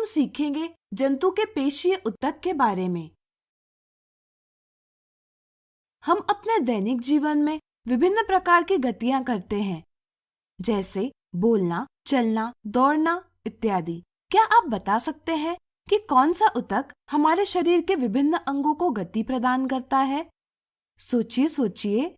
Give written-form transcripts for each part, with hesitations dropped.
हम सीखेंगे जंतु के पेशीय ऊतक के बारे में। हम अपने दैनिक जीवन में विभिन्न प्रकार की गतियां करते हैं, जैसे बोलना, चलना, दौड़ना इत्यादि। क्या आप बता सकते हैं कि कौन सा ऊतक हमारे शरीर के विभिन्न अंगों को गति प्रदान करता है? सोचिए सोचिए।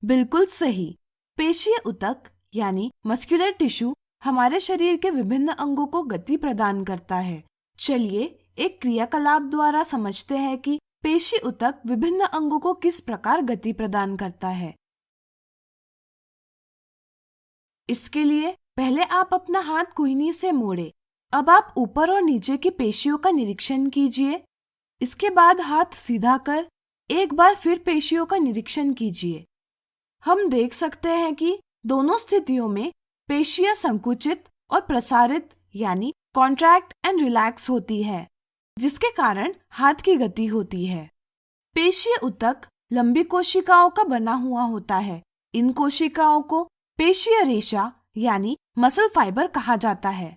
बिल्कुल सही। पेशीय ऊतक यानी मस्कुलर टिश्यू हमारे शरीर के विभिन्न अंगों को गति प्रदान करता है। चलिए एक क्रियाकलाप द्वारा समझते हैं कि पेशी ऊतक विभिन्न अंगों को किस प्रकार गति प्रदान करता है। इसके लिए पहले आप अपना हाथ कुहनी से मोड़े। अब आप ऊपर और नीचे की पेशियों का निरीक्षण कीजिए। इसके बाद हाथ सीधा कर एक बार फिर पेशियों का निरीक्षण कीजिए। हम देख सकते हैं कि दोनों स्थितियों में पेशियां संकुचित और प्रसारित यानी कॉन्ट्रैक्ट एंड रिलैक्स होती है, जिसके कारण हाथ की गति होती है। पेशीय ऊतक लंबी कोशिकाओं का बना हुआ होता है। इन कोशिकाओं को पेशीय रेशा यानी मसल फाइबर कहा जाता है।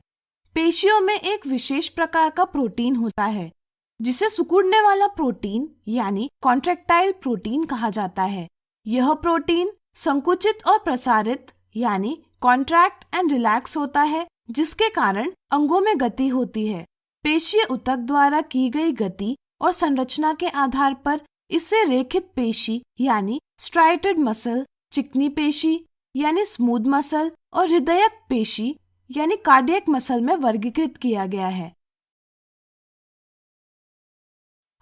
पेशियों में एक विशेष प्रकार का प्रोटीन होता है, जिसे सिकुड़ने वाला प्रोटीन यानी कॉन्ट्रैक्टाइल प्रोटीन कहा जाता है। यह प्रोटीन संकुचित और प्रसारित यानी कॉन्ट्रैक्ट एंड रिलैक्स होता है, जिसके कारण अंगों में गति होती है। पेशीय ऊतक द्वारा की गई गति और संरचना के आधार पर इसे रेखित पेशी यानी स्ट्राइटेड मसल, चिकनी पेशी यानी स्मूथ मसल और हृदयक पेशी यानी कार्डियक मसल में वर्गीकृत किया गया है।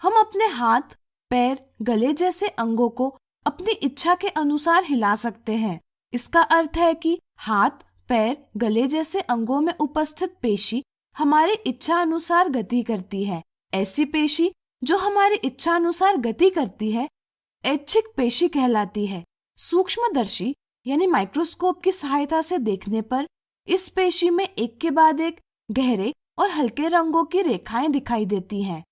हम अपने हाथ, पैर, गले जैसे अंगों को अपनी इच्छा के अनुसार हिला सकते हैं। इसका अर्थ है कि हाथ, पैर, गले जैसे अंगों में उपस्थित पेशी हमारी इच्छा अनुसार गति करती है। ऐसी पेशी जो हमारी इच्छा अनुसार गति करती है ऐच्छिक पेशी कहलाती है। सूक्ष्मदर्शी यानी माइक्रोस्कोप की सहायता से देखने पर इस पेशी में एक के बाद एक गहरे और हल्के रंगों की रेखाएं दिखाई देती हैं।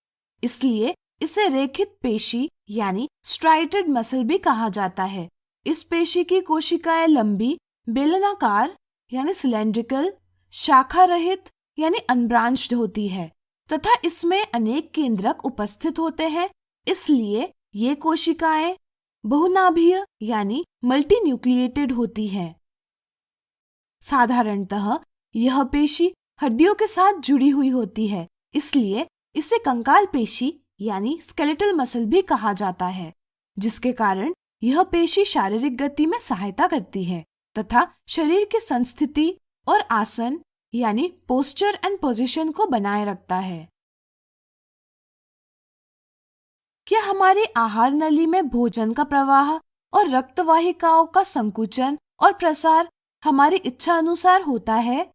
इसलिए इसे रेखित पेशी यानी स्ट्राइटेड मसल भी कहा जाता है। इस पेशी की कोशिकाएं लंबी, बेलनाकार यानी सिलेंड्रिकल, शाखा रहित यानी अनब्रांच्ड होती है तथा इसमें अनेक केंद्रक उपस्थित होते हैं। इसलिए ये कोशिकाएं बहुनाभीय यानी मल्टीन्यूक्लिएटेड होती हैं। साधारणतः यह पेशी हड्डियों के साथ जुड़ी हुई होती है, इसलिए इसे कंकाल पेशी यानी स्केलेटल मसल भी कहा जाता है, जिसके कारण यह पेशी शारीरिक गति में सहायता करती है तथा शरीर की संस्थिति और आसन यानी पोस्चर एंड पोजीशन को बनाए रखता है। क्या हमारी आहार नली में भोजन का प्रवाह और रक्त वाहिकाओं का संकुचन और प्रसार हमारी इच्छा अनुसार होता है?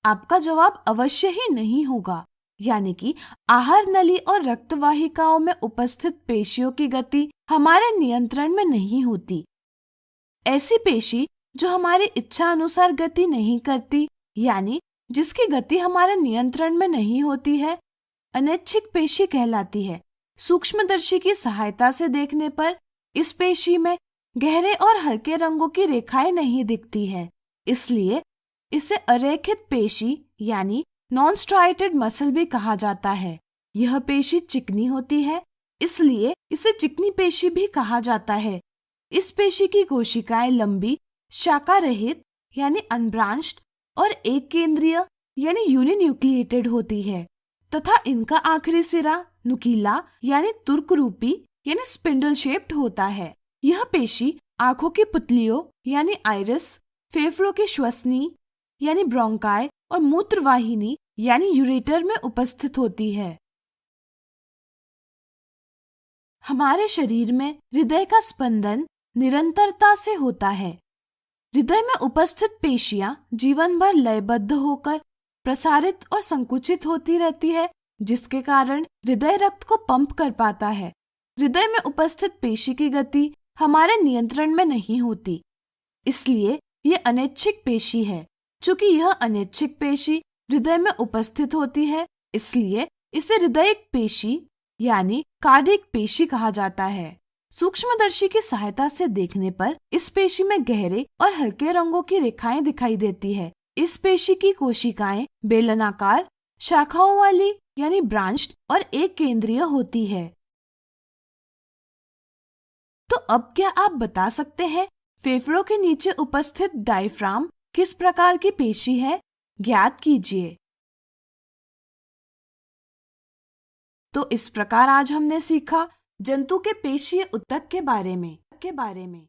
आपका जवाब अवश्य ही नहीं होगा। यानी कि आहार नली और रक्त वाहिकाओं में उपस्थित पेशियों की गति हमारे नियंत्रण में नहीं होती। ऐसी पेशी जो हमारी इच्छा अनुसार गति नहीं करती यानी जिसकी गति हमारे नियंत्रण में नहीं होती है, अनैच्छिक पेशी कहलाती है। सूक्ष्मदर्शी की सहायता से देखने पर इस पेशी में गहरे और हल्के रंगों की रेखाएं नहीं दिखती है, इसलिए इसे अरेखित पेशी यानी नॉन स्ट्राइटेड मसल भी कहा जाता है। यह पेशी चिकनी होती है, इसलिए इसे चिकनी पेशी भी कहा जाता है। इस पेशी की कोशिकाएं लंबी, शाखा रहित यानी अनब्रांच्ड और एक केंद्रीय यानी यूनिन्यूक्लिएटेड होती है तथा इनका आखिरी सिरा नुकीला यानी तुर्क रूपी यानी स्पिंडल शेप्ड होता है। यह पेशी आंखों की पुतलियों यानी आइरिस, फेफड़ों की श्वसनी यानी ब्रोंकाई और मूत्रवाहिनी यानी यूरेटर में उपस्थित होती है। हमारे शरीर में हृदय का स्पंदन निरंतरता से होता है। हृदय में उपस्थित पेशियां जीवन भर लयबद्ध होकर प्रसारित और संकुचित होती रहती है, जिसके कारण हृदय रक्त को पंप कर पाता है। हृदय में उपस्थित पेशी की गति हमारे नियंत्रण में नहीं होती, इसलिए ये अनैच्छिक पेशी है। चूंकि यह अनैच्छिक पेशी हृदय में उपस्थित होती है, इसलिए इसे हृदयिक पेशी यानी कार्डियक पेशी कहा जाता है। सूक्ष्मदर्शी की सहायता से देखने पर इस पेशी में गहरे और हल्के रंगों की रेखाएं दिखाई देती है। इस पेशी की कोशिकाएं बेलनाकार, शाखाओं वाली यानी ब्रांच्ड और एक केंद्रीय होती है। तो अब क्या आप बता सकते हैं फेफड़ों के नीचे उपस्थित डायफ्राम किस प्रकार की पेशी है? ज्ञात कीजिए। तो इस प्रकार आज हमने सीखा जंतु के पेशीय ऊतक के बारे में।